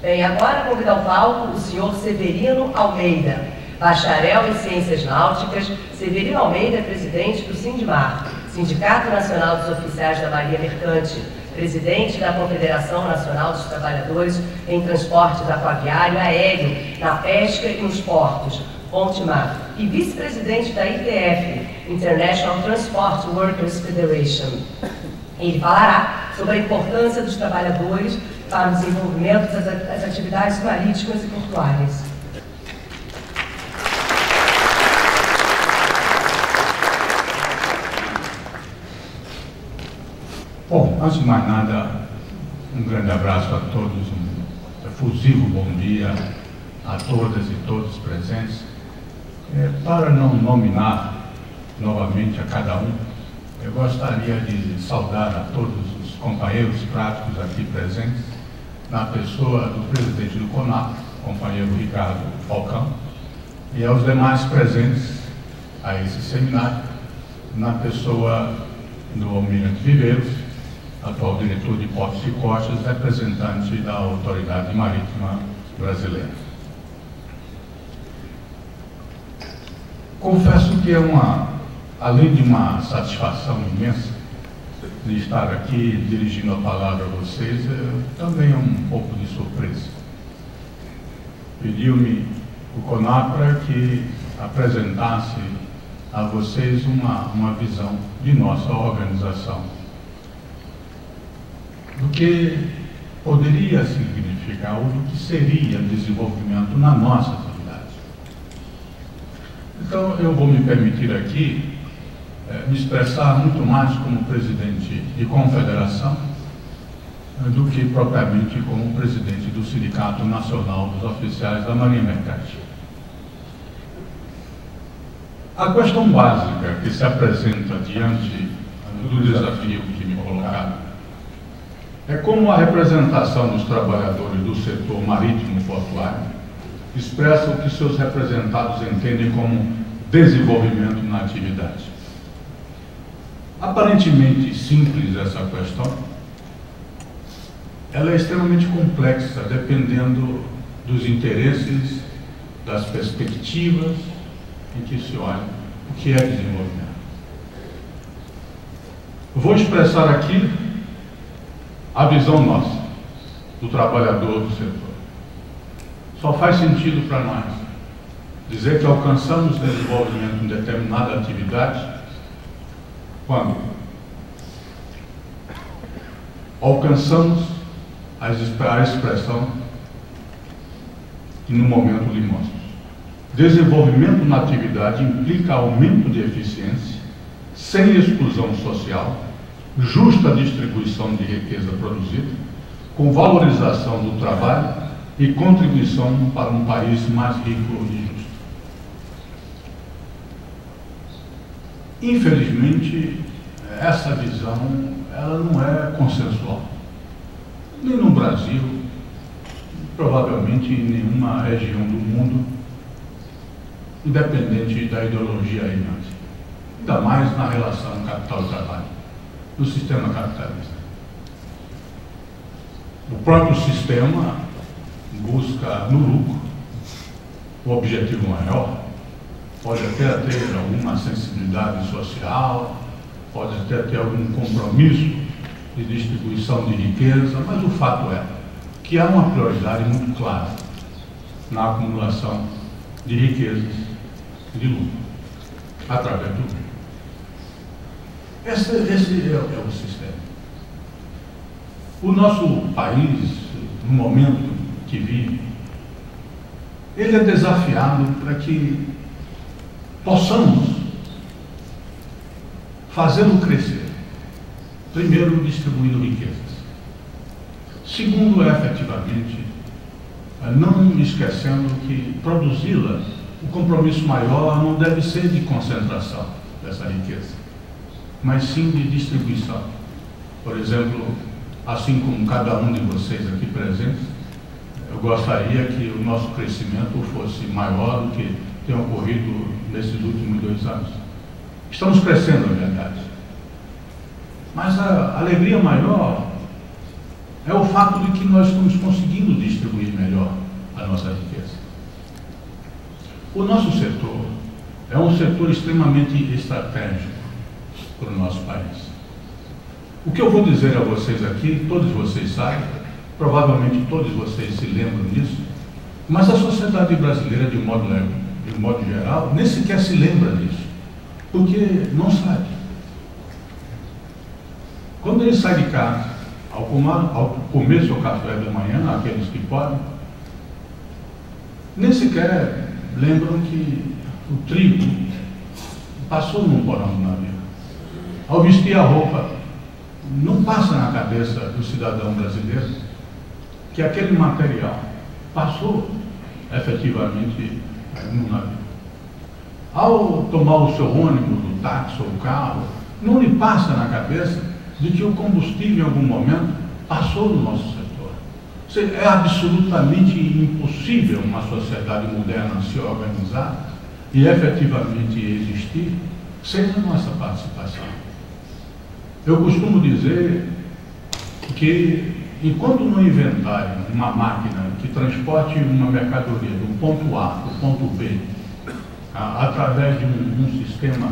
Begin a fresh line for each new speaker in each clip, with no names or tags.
Venho agora convidar ao palco o senhor Severino Almeida, bacharel em Ciências Náuticas. Severino Almeida é presidente do Sindmar, Sindicato Nacional dos Oficiais da Marinha Mercante, presidente da Confederação Nacional dos Trabalhadores em Transportes Aquaviário e Aéreo, na Pesca e nos Portos, Ponte-Mar, e vice-presidente da ITF, International Transport Workers Federation. Ele falará sobre a importância dos trabalhadores para o desenvolvimento das atividades marítimas e portuárias.
Bom, antes de mais nada, um grande abraço a todos, um efusivo bom dia a todas e todos presentes. Para não nominar novamente a cada um, eu gostaria de saudar a todos os companheiros práticos aqui presentes, na pessoa do presidente do CONAP, companheiro Ricardo Falcão, e aos demais presentes a esse seminário, na pessoa do Almirante Viveiros, atual diretor de Portos e Costas, representante da Autoridade Marítima Brasileira. Confesso que além de uma satisfação imensa de estar aqui dirigindo a palavra a vocês, também é um pouco de surpresa. Pediu-me o CONAPRA que apresentasse a vocês uma visão de nossa organização, do que poderia significar ou do que seria desenvolvimento na nossa atividade. Então, eu vou me permitir aqui me expressar muito mais como presidente de confederação do que propriamente como presidente do Sindicato Nacional dos Oficiais da Marinha Mercante. A questão básica que se apresenta diante do desafio que me colocaram é como a representação dos trabalhadores do setor marítimo portuário expressa o que seus representados entendem como desenvolvimento na atividade. Aparentemente simples essa questão, ela é extremamente complexa, dependendo dos interesses, das perspectivas em que se olha o que é desenvolvimento. Vou expressar aqui a visão nossa, do trabalhador do setor. Só faz sentido para nós dizer que alcançamos desenvolvimento em determinada atividade quando alcançamos a expressão que no momento lhe mostro. Desenvolvimento na atividade implica aumento de eficiência, sem exclusão social, justa distribuição de riqueza produzida, com valorização do trabalho e contribuição para um país mais rico e justo. Infelizmente, essa visão ela não é consensual, nem no Brasil, provavelmente em nenhuma região do mundo, independente da ideologia reinante, ainda mais na relação capital-trabalho, no sistema capitalista. O próprio sistema busca no lucro o objetivo maior, pode até ter alguma sensibilidade social, pode até ter algum compromisso de distribuição de riqueza, mas o fato é que há uma prioridade muito clara na acumulação de riquezas e de lucro, através do lucro. Esse é o sistema. O nosso país, no momento que vive, ele é desafiado para que possamos fazê-lo crescer. Primeiro, distribuindo riquezas. Segundo, efetivamente, não esquecendo que produzi-la, o compromisso maior não deve ser de concentração dessa riqueza, mas sim de distribuição. Por exemplo, assim como cada um de vocês aqui presentes, eu gostaria que o nosso crescimento fosse maior do que tem ocorrido nesses últimos 2 anos. Estamos crescendo, é verdade. Mas a alegria maior é o fato de que nós estamos conseguindo distribuir melhor. O nosso setor é um setor extremamente estratégico para o nosso país. O que eu vou dizer a vocês aqui, todos vocês sabem, provavelmente todos vocês se lembram disso, mas a sociedade brasileira, de modo geral, nem sequer se lembra disso, porque não sabe. Quando ele sai de casa, ao comer seu café da manhã, aqueles que podem, nem sequer lembram que o trigo passou num porão do navio. Ao vestir a roupa, não passa na cabeça do cidadão brasileiro que aquele material passou efetivamente no navio. Ao tomar o seu ônibus, o táxi ou o carro, não lhe passa na cabeça de que o combustível em algum momento passou no nosso setor. É absolutamente impossível uma sociedade moderna se organizar e efetivamente existir sem a nossa participação. Eu costumo dizer que, enquanto não inventarem uma máquina que transporte uma mercadoria do ponto A para o ponto B, através de um sistema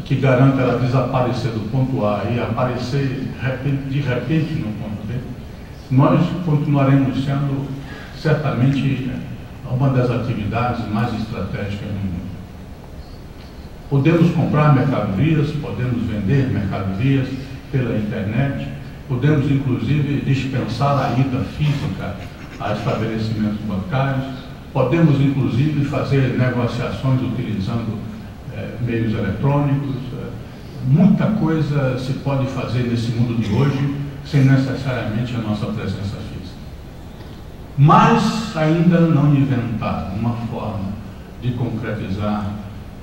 que garanta ela desaparecer do ponto A e aparecer de repente no ponto B, nós continuaremos sendo certamente uma das atividades mais estratégicas no mundo. Podemos comprar mercadorias, podemos vender mercadorias pela internet, podemos inclusive dispensar a ida física a estabelecimentos bancários, podemos inclusive fazer negociações utilizando meios eletrônicos. Muita coisa se pode fazer nesse mundo de hoje sem necessariamente a nossa presença física. Mas ainda não inventaram uma forma de concretizar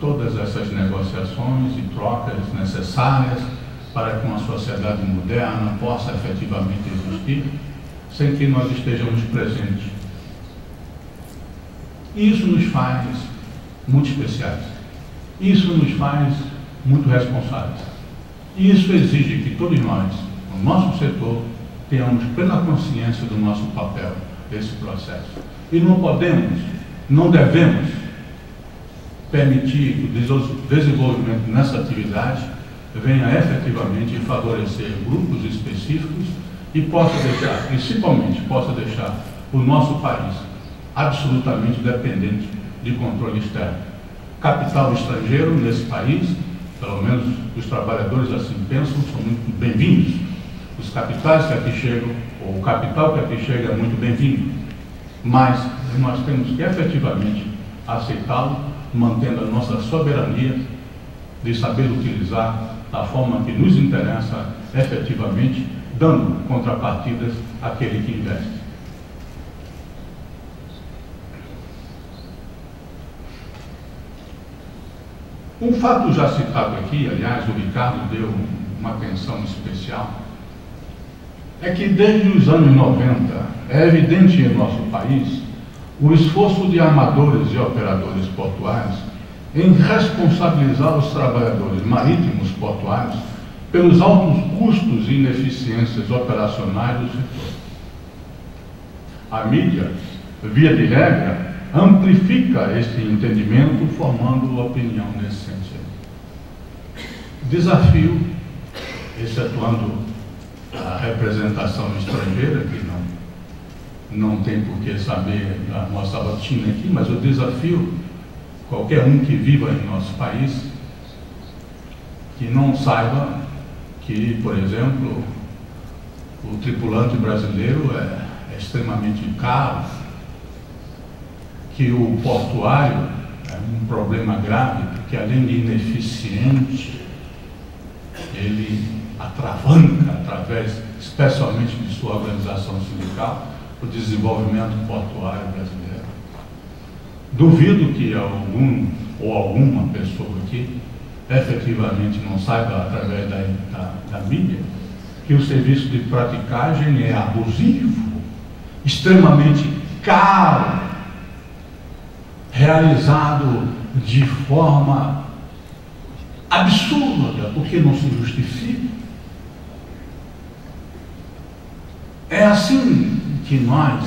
todas essas negociações e trocas necessárias para que uma sociedade moderna possa efetivamente existir sem que nós estejamos presentes. E isso nos faz muito especiais. Isso nos faz muito responsáveis. E isso exige que todos nós, no nosso setor, tenhamos plena consciência do nosso papel nesse processo. E não podemos, não devemos permitir que o desenvolvimento nessa atividade venha efetivamente favorecer grupos específicos e possa deixar, principalmente, possa deixar o nosso país absolutamente dependente de controle externo. Capital estrangeiro nesse país, pelo menos os trabalhadores assim pensam, são muito bem-vindos. Os capitais que aqui chegam, ou o capital que aqui chega é muito bem-vindo. Mas nós temos que efetivamente aceitá-lo, mantendo a nossa soberania de saber utilizar da forma que nos interessa efetivamente, dando contrapartidas àquele que investe. Um fato já citado aqui, aliás, o Ricardo deu uma atenção especial, é que desde os anos 90 é evidente em nosso país o esforço de armadores e operadores portuários em responsabilizar os trabalhadores marítimos portuários pelos altos custos e ineficiências operacionais do setor. A mídia, via de regra, amplifica este entendimento, formando opinião nesse sentido. Desafio, excetuando a representação estrangeira, que não tem por que saber a nossa rotina aqui, mas eu desafio qualquer um que viva em nosso país que não saiba que, por exemplo, o tripulante brasileiro é extremamente caro, que o portuário é um problema grave, porque além de ineficiente, ele atravanca, através, especialmente de sua organização sindical, o desenvolvimento portuário brasileiro. Duvido que algum ou alguma pessoa aqui efetivamente não saiba, através da mídia, que o serviço de praticagem é abusivo, extremamente caro, realizado de forma absurda, porque não se justifica. É assim que nós,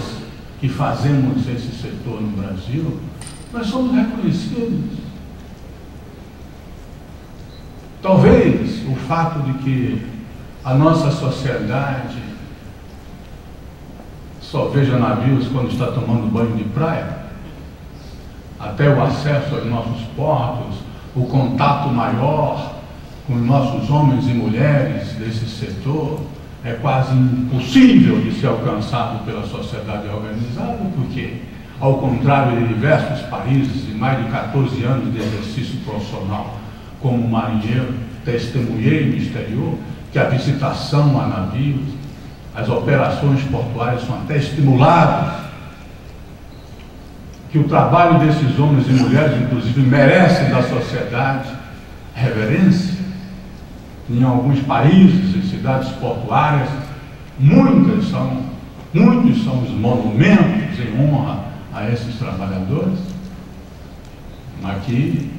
que fazemos esse setor no Brasil, Nós somos reconhecidos. Talvez o fato de que a nossa sociedade só veja navios quando está tomando banho de praia, até o acesso aos nossos portos, o contato maior com os nossos homens e mulheres desse setor é quase impossível de ser alcançado pela sociedade organizada, porque, ao contrário de diversos países e mais de 14 anos de exercício profissional como marinheiro, testemunhei no exterior que a visitação a navios, as operações portuárias são até estimuladas, que o trabalho desses homens e mulheres, inclusive, merece da sociedade reverência. Em alguns países, em cidades portuárias, muitos são os monumentos em honra a esses trabalhadores. Aqui,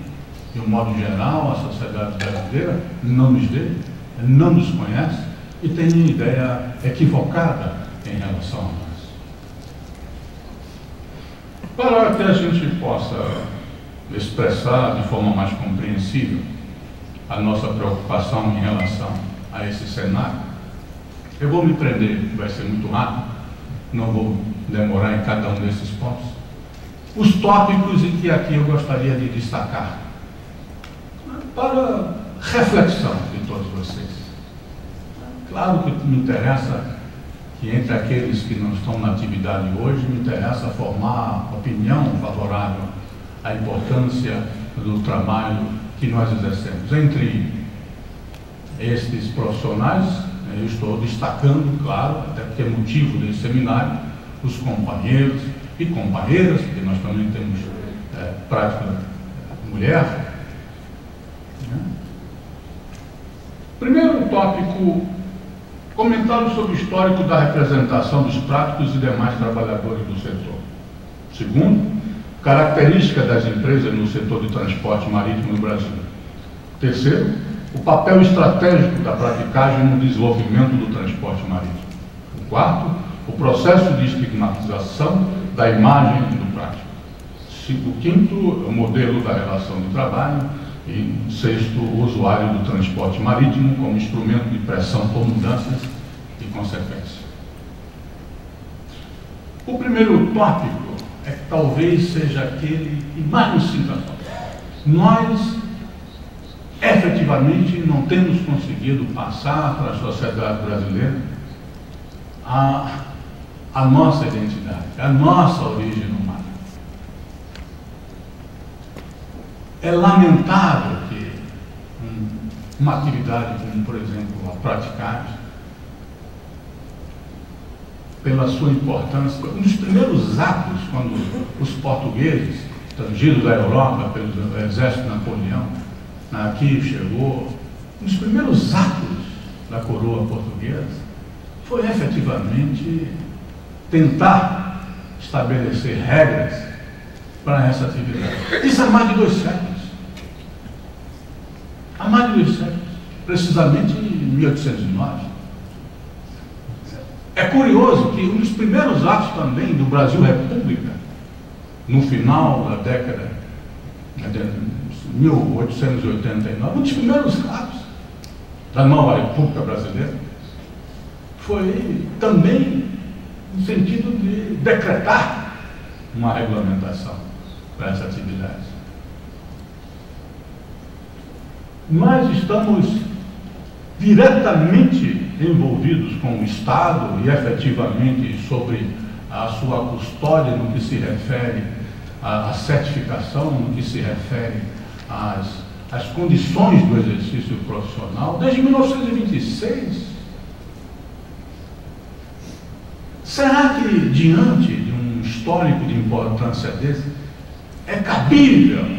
de um modo geral, a sociedade brasileira não nos vê, não nos conhece e tem uma ideia equivocada em relação a nós. Para que a gente possa expressar de forma mais compreensível a nossa preocupação em relação a esse cenário, eu vou me prender, vai ser muito rápido, não vou demorar em cada um desses pontos, os tópicos em que aqui eu gostaria de destacar, para reflexão de todos vocês. Claro que me interessa que entre aqueles que não estão na atividade hoje, me interessa formar opinião favorável à importância do trabalho que nós exercemos. Entre estes profissionais, eu estou destacando, claro, até porque é motivo desse seminário, os companheiros e companheiras, porque nós também temos prática mulher. Primeiro tópico, comentário sobre o histórico da representação dos práticos e demais trabalhadores do setor. Segundo, característica das empresas no setor de transporte marítimo no Brasil. Terceiro, o papel estratégico da praticagem no desenvolvimento do transporte marítimo. O quarto, o processo de estigmatização da imagem do prático. O quinto, o modelo da relação de trabalho. E sexto, o usuário do transporte marítimo como instrumento de pressão por mudanças e consequências. O primeiro tópico é que talvez seja aquele que mais nos sinta falta. Nós, efetivamente, não temos conseguido passar para a sociedade brasileira a nossa identidade, a nossa origem humana. É lamentável que uma atividade como, por exemplo, a praticagem, pela sua importância, um dos primeiros atos, quando os portugueses, estrangidos da Europa, pelo exército de Napoleão, aqui chegou, um dos primeiros atos da coroa portuguesa foi efetivamente tentar estabelecer regras para essa atividade. Isso há mais de 2 séculos. Há mais de 2 séculos. Precisamente em 1809. É curioso que um dos primeiros atos também do Brasil República, no final da década de 1889, um dos primeiros atos da nova República Brasileira, foi também no sentido de decretar uma regulamentação para essa atividade. Nós estamos diretamente envolvidos com o Estado e efetivamente sobre a sua custódia no que se refere à certificação, no que se refere às condições do exercício profissional desde 1926. Será que, diante de um histórico de importância desse, é cabível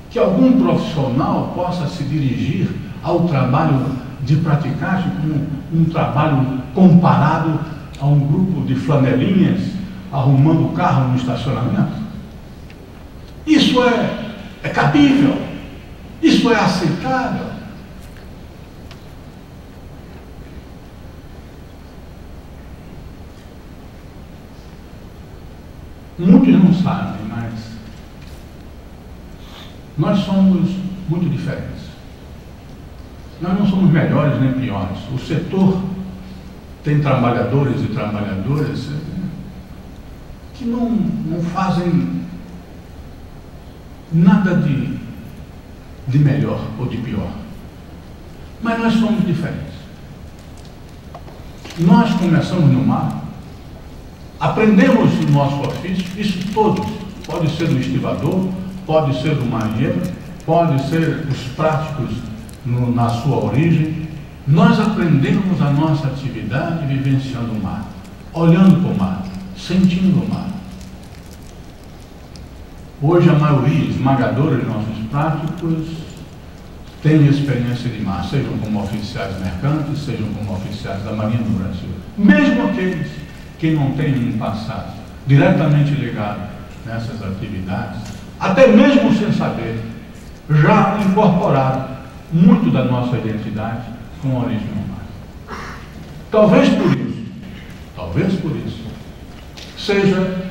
que algum profissional possa se dirigir ao trabalho de praticagem como um trabalho comparado a um grupo de flanelinhas arrumando o carro no estacionamento? Isso é cabível? Isso é aceitável? Muitos não sabem, mas nós somos muito diferentes. Nós não somos melhores nem piores. O setor tem trabalhadores e trabalhadoras que não fazem nada de melhor ou de pior. Mas nós somos diferentes. Nós começamos no mar, aprendemos o nosso ofício, isso todos, pode ser do estivador, pode ser do marinheiro, pode ser os práticos na sua origem. Nós aprendemos a nossa atividade vivenciando o mar, olhando para o mar, sentindo o mar. Hoje a maioria esmagadora de nossos práticos tem experiência de mar, sejam como oficiais mercantes, sejam como oficiais da Marinha do Brasil. Mesmo aqueles que não têm um passado diretamente ligado nessas atividades, até mesmo sem saber, já incorporaram muito da nossa identidade com a origem no mar. Talvez por isso, seja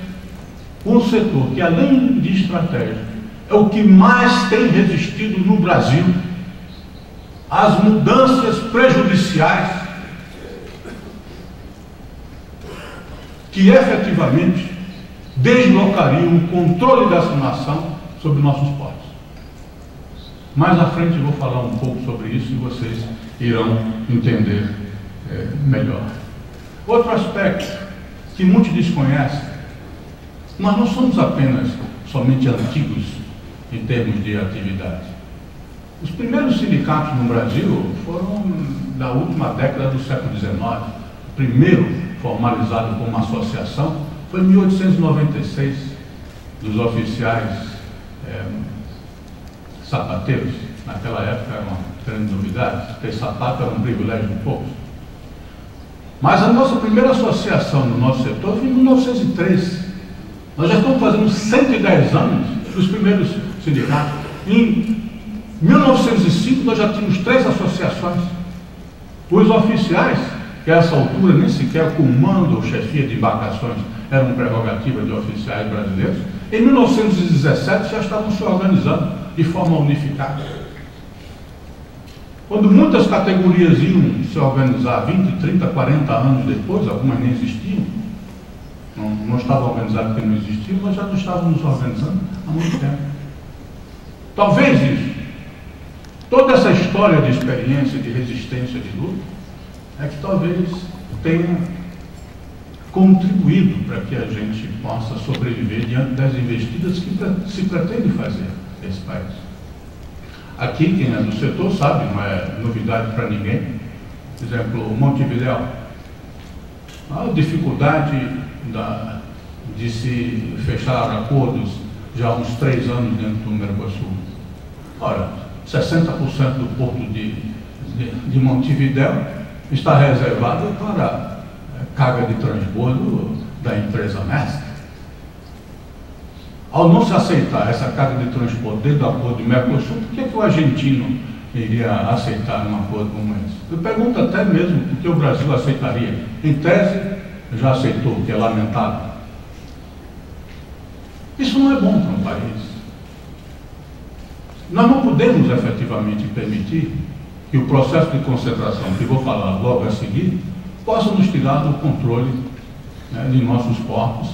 um setor que, além de estratégia, é o que mais tem resistido no Brasil às mudanças prejudiciais que efetivamente deslocariam o controle dessa nação sobre nossos portos. Mais à frente eu vou falar um pouco sobre isso e vocês irão entender melhor. Outro aspecto que muitos desconhecem: nós não somos apenas somente antigos em termos de atividade. Os primeiros sindicatos no Brasil foram da última década do século XIX. O primeiro formalizado como uma associação foi em 1896, dos oficiais sapateiros. Naquela época era uma grande novidade, ter sapato era um privilégio de poucos. Mas a nossa primeira associação no nosso setor foi em 1903. Nós já estamos fazendo 110 anos dos primeiros sindicatos. Em 1905 nós já tínhamos 3 associações. Os oficiais, que a essa altura nem sequer comando ou chefia de embarcações eram prerrogativa de oficiais brasileiros, em 1917 já estavam se organizando de forma unificada. Quando muitas categorias iam se organizar 20, 30, 40 anos depois, algumas nem existiam, não estavam organizadas porque não existiam, nós já não estávamos organizando há muito tempo. Talvez isso, toda essa história de experiência, de resistência, de luta, é que talvez tenha contribuído para que a gente possa sobreviver diante das investidas que se pretende fazer nesse país. Aqui, quem é do setor sabe, não é novidade para ninguém. Por exemplo, Montevidéu, a dificuldade de se fechar acordos já há uns 3 anos dentro do Mercosul. Ora, 60% do porto de Montevidéu está reservado para carga de transbordo da empresa mestre. Ao não se aceitar essa carga de transporte dentro do acordo de Mercosul, por que o argentino iria aceitar um acordo como esse? Eu pergunto até mesmo por que o Brasil aceitaria. Em tese, já aceitou, o que é lamentável. Isso não é bom para um país. Nós não podemos efetivamente permitir que o processo de concentração, que vou falar logo a seguir, possa nos tirar do controle, né, de nossos portos,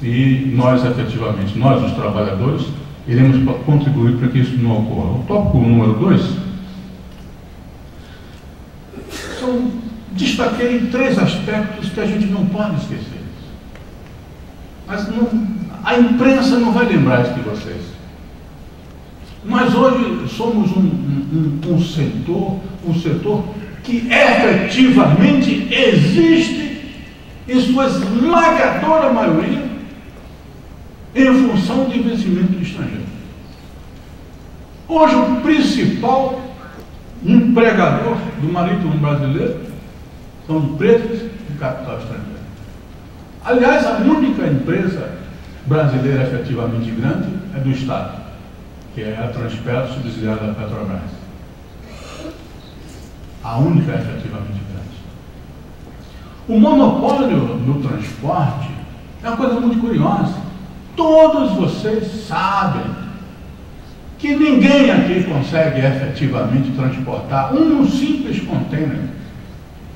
e nós efetivamente, nós os trabalhadores, iremos contribuir para que isso não ocorra. O tópico número 2, destaquei 3 aspectos que a gente não pode esquecer. Mas a imprensa não vai lembrar isso de vocês. Nós hoje somos um setor que efetivamente existe em sua esmagadora maioria em função de investimento estrangeiro. Hoje o principal empregador do marítimo brasileiro são empresas de capital estrangeiro. Aliás, a única empresa brasileira efetivamente grande é do Estado, que é a Transpetro, subsidiária da Petrobras. A única efetivamente grande. O monopólio no transporte é uma coisa muito curiosa. Todos vocês sabem que ninguém aqui consegue efetivamente transportar um simples contêiner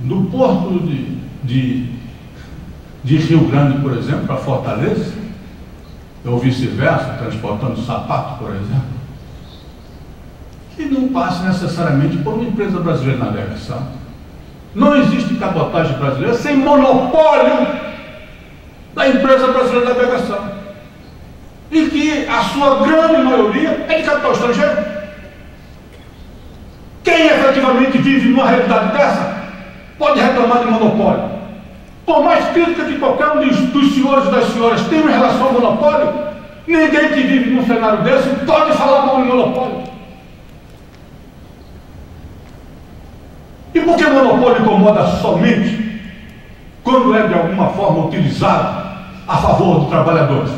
do porto de Rio Grande, por exemplo, para Fortaleza, ou vice-versa, transportando sapato, por exemplo, que não passe necessariamente por uma empresa brasileira de navegação. Não existe cabotagem brasileira sem monopólio da empresa brasileira de navegação, e que a sua grande maioria é de capital estrangeiro. Quem efetivamente vive numa realidade dessa pode reclamar de monopólio. Por mais crítica que qualquer um dos senhores e das senhoras tenha em relação ao monopólio, ninguém que vive num cenário desse pode falar mal de monopólio. E por que o monopólio incomoda somente quando é de alguma forma utilizado a favor dos trabalhadores?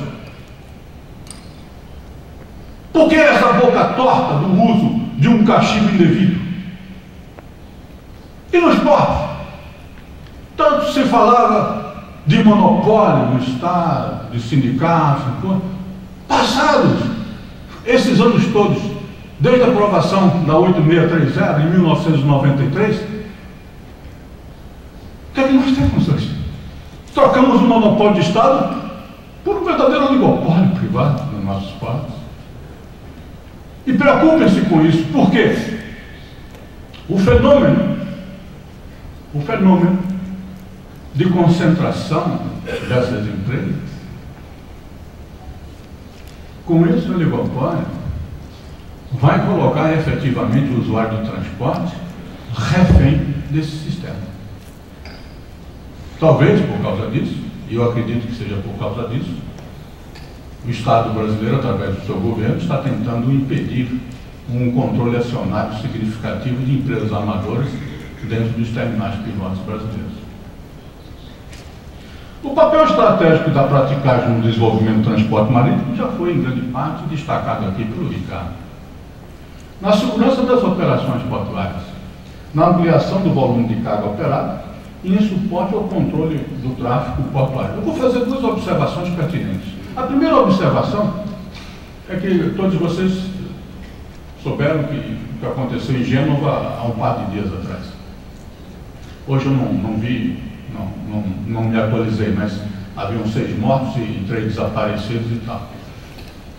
Por que essa boca torta do uso de um cachimbo indevido? E no esporte? Tanto se falava de monopólio no Estado, de sindicatos, passados esses anos todos, desde a aprovação da 8630 em 1993, o que é que nós temos hoje? Trocamos o monopólio de Estado por um verdadeiro oligopólio privado nos nossos portos. E preocupem-se com isso, porque o fenômeno de concentração dessas empresas, com esse oligopólio, vai colocar efetivamente o usuário do transporte refém desse sistema. Talvez por causa disso, e eu acredito que seja por causa disso, o Estado brasileiro, através do seu governo, está tentando impedir um controle acionário significativo de empresas amadoras dentro dos terminais privados brasileiros. O papel estratégico da praticagem no desenvolvimento do transporte marítimo já foi, em grande parte, destacado aqui pelo Ricardo. Na segurança das operações portuárias, na ampliação do volume de carga operada e em suporte ao controle do tráfego portuário. Eu vou fazer duas observações pertinentes. A primeira observação é que todos vocês souberam que aconteceu em Gênova há um par de dias atrás. Hoje eu não vi, não me atualizei, mas haviam 6 mortos e 3 desaparecidos e tal.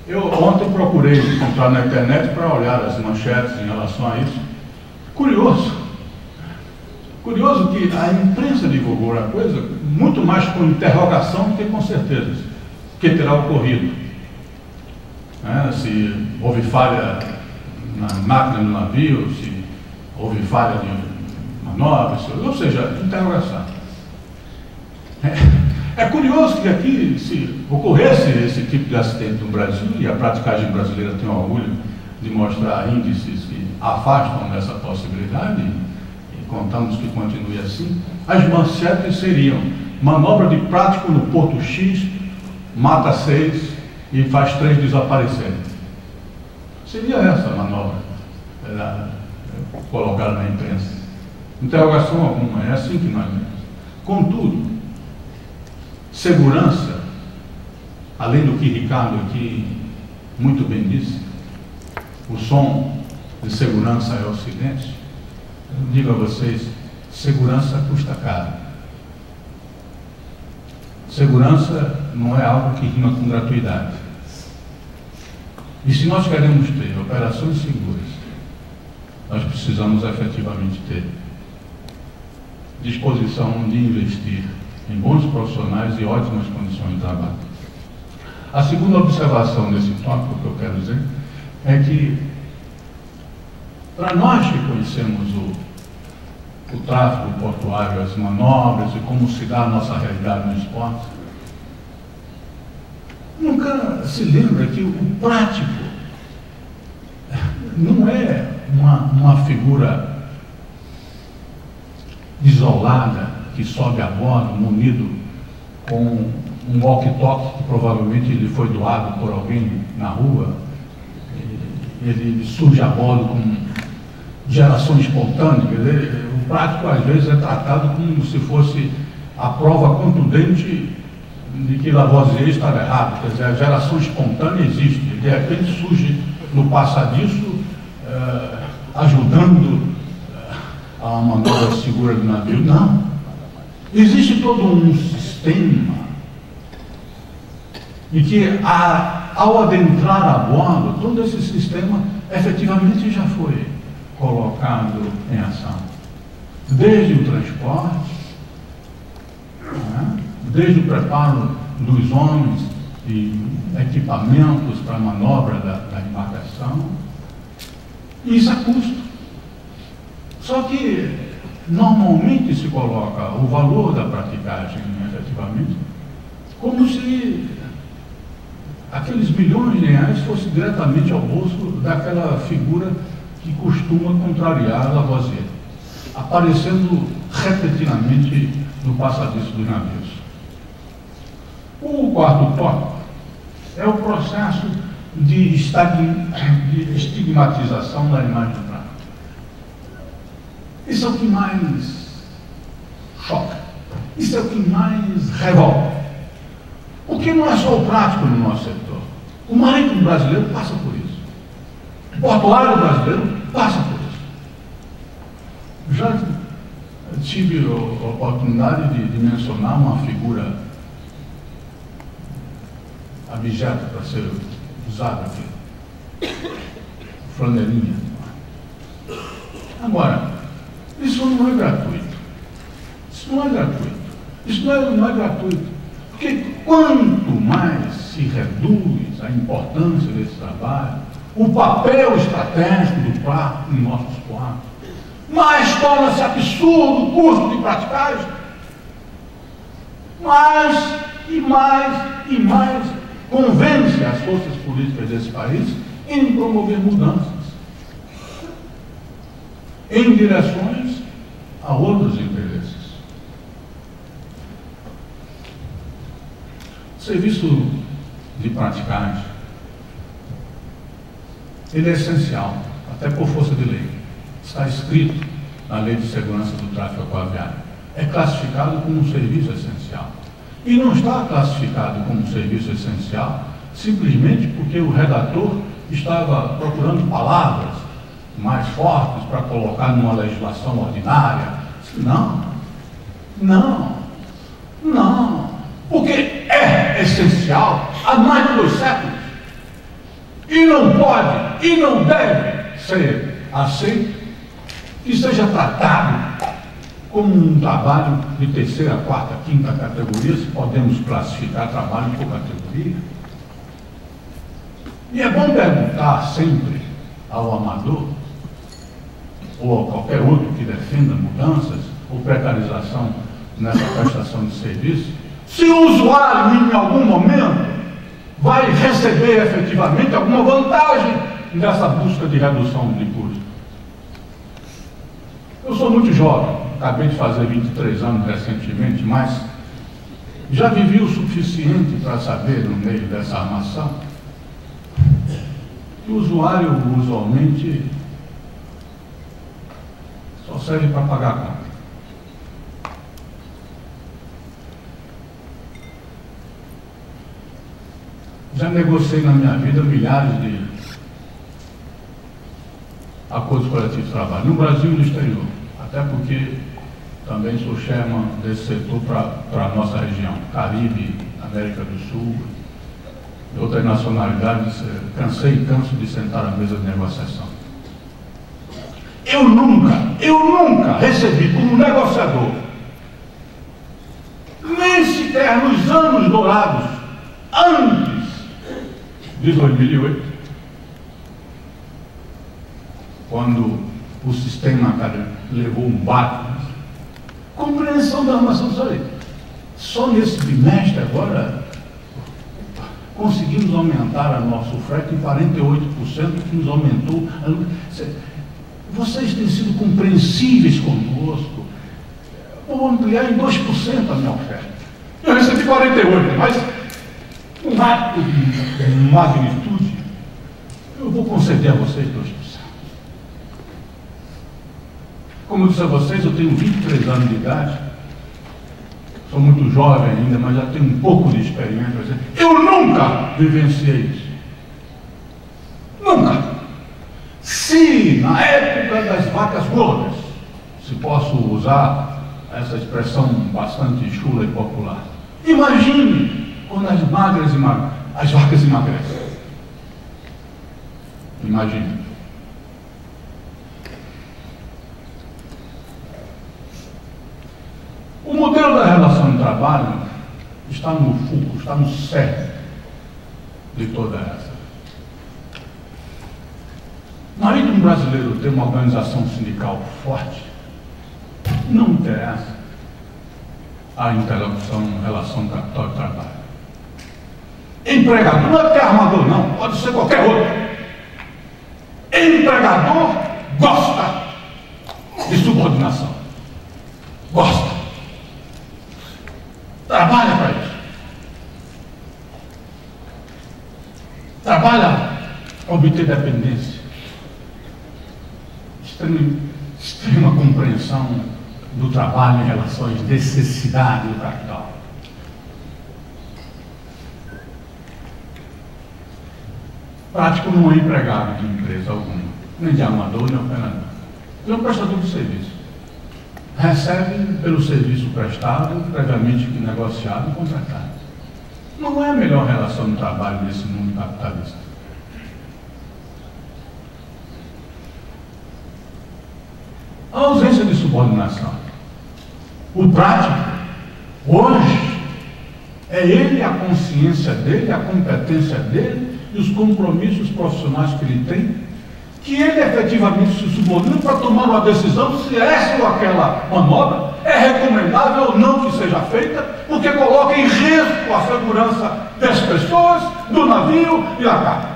Eu ontem procurei encontrar na internet para olhar as manchetes em relação a isso. Curioso que a imprensa divulgou a coisa muito mais com interrogação do que com certeza que terá ocorrido. Se houve falha na máquina do navio, se houve falha de manobra, ou seja, interrogação. É curioso que aqui, se ocorresse esse tipo de acidente no Brasil, e a praticagem brasileira tem orgulho de mostrar índices que afastam dessa possibilidade, e contamos que continue assim, as manchetes seriam: manobra de prático no Porto X, mata 6 e faz 3 desaparecerem. Seria essa a manobra colocada na imprensa. Interrogação alguma, é assim que nós vemos. Contudo, segurança, além do que Ricardo aqui muito bem disse, o som de segurança é o silêncio. Eu digo a vocês, segurança custa caro. Segurança não é algo que rima com gratuidade. E se nós queremos ter operações seguras, nós precisamos efetivamente ter disposição de investir em bons profissionais e ótimas condições de trabalho. A segunda observação desse tópico que eu quero dizer é que, para nós que conhecemos o tráfego portuário, as manobras e como se dá a nossa realidade no esporte, nunca se lembra que o prático não é uma figura isolada que sobe a bordo, munido com um walkie-talkie que provavelmente lhe foi doado por alguém na rua. Ele surge a bordo com geração espontânea. O prático às vezes é tratado como se fosse a prova contundente de que Lavoisier estava errado, quer dizer, a geração espontânea existe, de repente surge no passadiço, ajudando a manobra segura do navio. Não. Existe todo um sistema e que, ao adentrar a bordo, todo esse sistema efetivamente já foi colocado em ação. Desde o transporte, desde o preparo dos homens e equipamentos para a manobra da embarcação, e isso a custo. Só que normalmente se coloca o valor da praticagem, efetivamente, como se aqueles milhões de reais fossem diretamente ao bolso daquela figura que costuma contrariar Lavoisier, aparecendo repetidamente no passadiço dos navios. O quarto tópico é o processo de estigmatização da imagem do tráfico. Isso é o que mais choca, isso é o que mais revolta. Porque não é só o prático no nosso setor. O marítimo brasileiro passa por isso. O portuário brasileiro passa por isso. Já tive a oportunidade de mencionar uma figura abjeta para ser usada aqui. Flanelinha. Agora, isso não é gratuito. Isso não é gratuito. Isso não é gratuito. Porque quanto mais se reduz a importância desse trabalho, o papel estratégico do tráfico em nossos portos, mais torna-se absurdo o custo de praticagem. Mais e mais convence as forças políticas desse país em promover mudanças em direções a outros interesses. O serviço de praticagem, ele é essencial, até por força de lei. Está escrito na Lei de Segurança do Tráfego Aquaviário. É classificado como um serviço essencial. E não está classificado como um serviço essencial simplesmente porque o redator estava procurando palavras mais fortes para colocar numa legislação ordinária. Não. Porque é essencial há mais de 2 séculos. E não pode, e não deve ser aceito que seja tratado como um trabalho de 3ª, 4ª, 5ª categoria, se podemos classificar trabalho por categoria. E é bom perguntar sempre ao amador, ou a qualquer outro que defenda mudanças ou precarização nessa prestação de serviço, se o usuário, em algum momento, vai receber efetivamente alguma vantagem nessa busca de redução de custo. Eu sou muito jovem, acabei de fazer 23 anos recentemente, mas já vivi o suficiente para saber, no meio dessa armação, que o usuário usualmente só serve para pagar a conta. Já negociei na minha vida milhares de acordos coletivos de trabalho, no Brasil e no exterior, até porque também sou chairman desse setor para a nossa região, Caribe, América do Sul, e outras nacionalidades. Cansei e canso de sentar à mesa de negociação. Eu nunca recebi como negociador, nem sequer nos anos dourados, antes de 2008, quando o sistema levou um baque, compreensão da armação do Soleil. Só nesse bimestre agora conseguimos aumentar a nosso frete em 48%, que nos aumentou. Vocês têm sido compreensíveis conosco. Vou ampliar em 2% a minha oferta. Eu recebi 48%, mas um ato de magnitude, eu vou conceder a vocês 2%. Como eu disse a vocês, eu tenho 23 anos de idade, sou muito jovem ainda, mas já tenho um pouco de experiência. Eu nunca vivenciei isso. Nunca. Se na época das vacas gordas, se posso usar essa expressão bastante chula e popular, imagine quando as vacas emagrecem. Imagine. O modelo da relação de trabalho está no fulcro, está no cerne de toda essa. Na hora de um brasileiro ter uma organização sindical forte, não interessa a interrupção em relação ao capital de trabalho. Empregador, não é porque é armador, não, pode ser qualquer outro. Empregador gosta de subordinação. Gosta. Trabalha para isso. Trabalha para obter dependência. Extrema compreensão do trabalho em relação às necessidades do capital. Prático não é empregado de empresa alguma, nem de armador, nem operador. Ele é um prestador de serviço. Recebe pelo serviço prestado, previamente negociado e contratado. Não é a melhor relação de trabalho nesse mundo capitalista. A ausência de subordinação. O prático, hoje, é ele, a consciência dele, a competência dele e os compromissos profissionais que ele tem, que ele efetivamente se subordina para tomar uma decisão se essa ou aquela manobra é recomendável ou não que seja feita, porque coloca em risco a segurança das pessoas, do navio e da carga.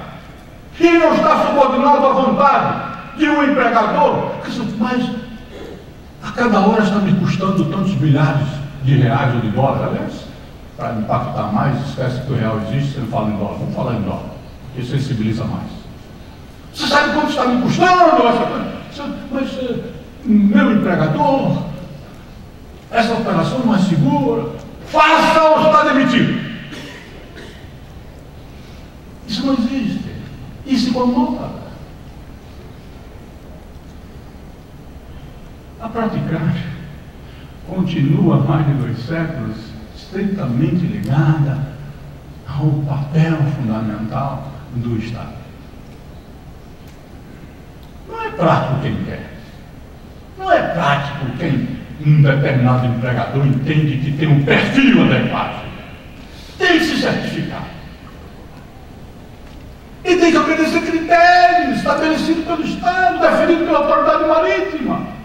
E não está subordinado à vontade de um empregador, mas a cada hora está me custando tantos bilhares de reais ou de dólares. Aliás, para impactar mais, esquece que o real existe, você não fala em dólar, vamos falar em dólar, que sensibiliza mais. Você sabe quanto está me custando essa coisa? Mas, meu empregador, essa operação não é segura, faça ou está demitido. Isso não existe. Isso incomoda. A praticagem continua há mais de 2 séculos estreitamente ligada ao papel fundamental do Estado. Não é prático quem quer. Não é prático quem um determinado empregador entende que tem um perfil adequado. Tem que se certificar. E tem que obedecer critérios estabelecidos pelo Estado, definidos pela autoridade marítima.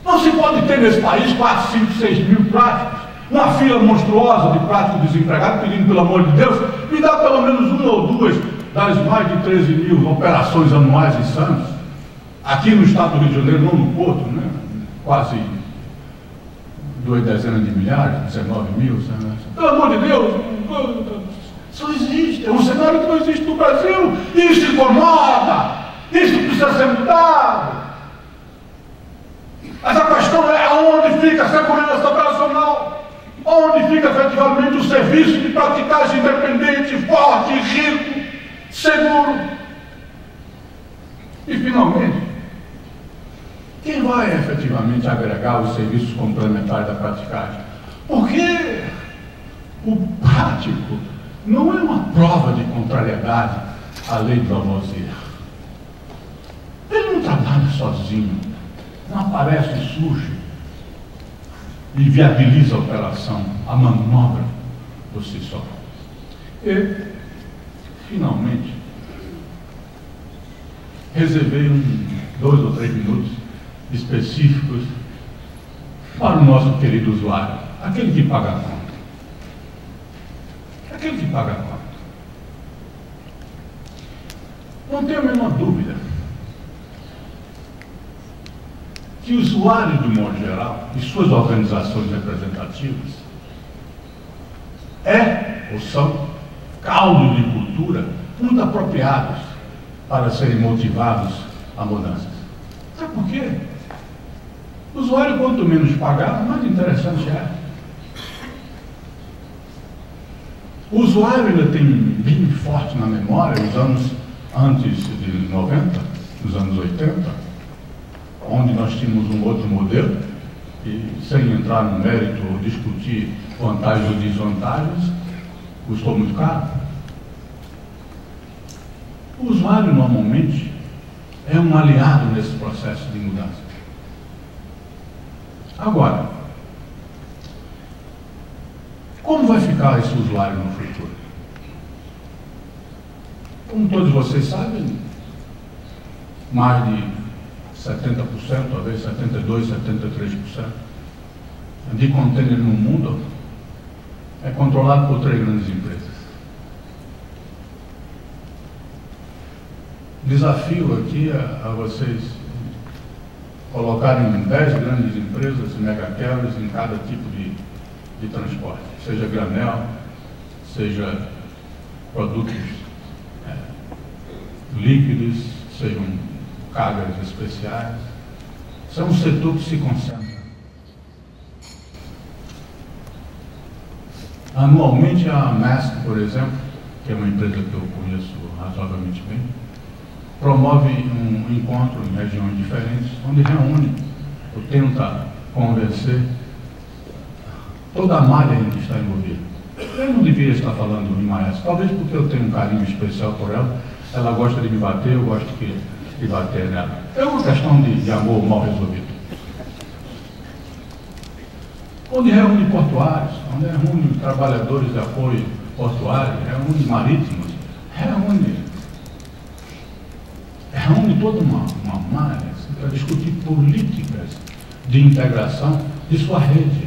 Não se pode ter nesse país 4, 5, 6 mil práticos, uma fila monstruosa de práticos desempregados pedindo, pelo amor de Deus, me dá pelo menos 1 ou 2 das mais de 13 mil operações anuais em Santos, aqui no estado do Rio de Janeiro, não no Porto, né? Quase 2 dezenas de milhares, 19 mil. Pelo amor de Deus, isso não existe. É um cenário que não existe no Brasil. Isso incomoda. Isso precisa ser mudado. Mas a questão é aonde fica a segurança operacional, onde fica efetivamente o serviço de praticagem independente, forte, rico, seguro. E finalmente, quem vai efetivamente agregar os serviços complementares da praticagem? Porque o prático não é uma prova de contrariedade à lei do Lavoisier. Ele não trabalha sozinho, não aparece e surge e viabiliza a operação, a manobra por si só. E, finalmente, reservei 2 ou 3 minutos específicos para o nosso querido usuário, aquele que paga a conta. Aquele que paga a conta. Não tenho a menor dúvida que o usuário, do modo geral, e suas organizações representativas, ou são caldo de cultura muito apropriados para serem motivados a mudanças. Sabe por quê? O usuário, quanto menos pagar, mais interessante é. O usuário ainda tem bem forte na memória os anos antes de 90, os anos 80, onde nós tínhamos um outro modelo, e sem entrar no mérito ou discutir vantagens ou desvantagens, custou muito caro. O usuário, normalmente, é um aliado nesse processo de mudança. Agora, como vai ficar esse usuário no futuro? Como todos vocês sabem, mais de 70%, talvez 72%, 73% de contêiner no mundo é controlado por 3 grandes empresas. Desafio aqui a vocês colocarem 10 grandes empresas mega carriers em cada tipo de transporte, seja granel, seja produtos líquidos, sejam cargas especiais. Isso é um setor que se concentra. Anualmente a Maersk, por exemplo, que é uma empresa que eu conheço razoavelmente bem, promove um encontro em regiões diferentes, onde reúne ou tenta convencer toda a malha em que está envolvida. Eu não deveria estar falando em Maersk, talvez porque eu tenho um carinho especial por ela, ela gosta de me bater, eu gosto de bater nela. É uma questão de amor mal resolvido. Onde reúne portuários, onde reúne trabalhadores de apoio portuário, reúne marítimos, reúne toda uma malha para discutir políticas de integração de sua rede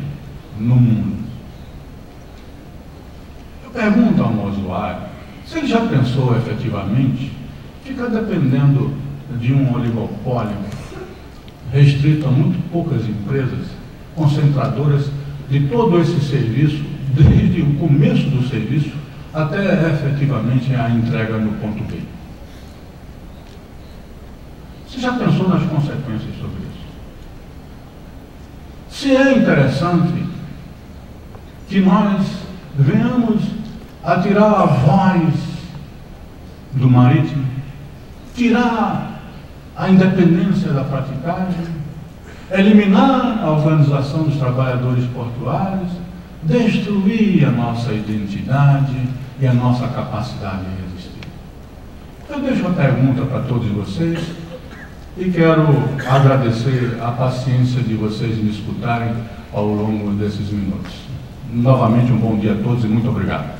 no mundo. Eu pergunto ao usuário, se ele já pensou efetivamente ficar dependendo de um oligopólio restrito a muito poucas empresas concentradoras de todo esse serviço, desde o começo do serviço até efetivamente a entrega no ponto B. Você já pensou nas consequências sobre isso? Se é interessante que nós venhamos a tirar a voz do marítimo, tirar a independência da praticagem, eliminar a organização dos trabalhadores portuários, destruir a nossa identidade e a nossa capacidade de resistir. Eu deixo a pergunta para todos vocês e quero agradecer a paciência de vocês me escutarem ao longo desses minutos. Novamente, um bom dia a todos e muito obrigado.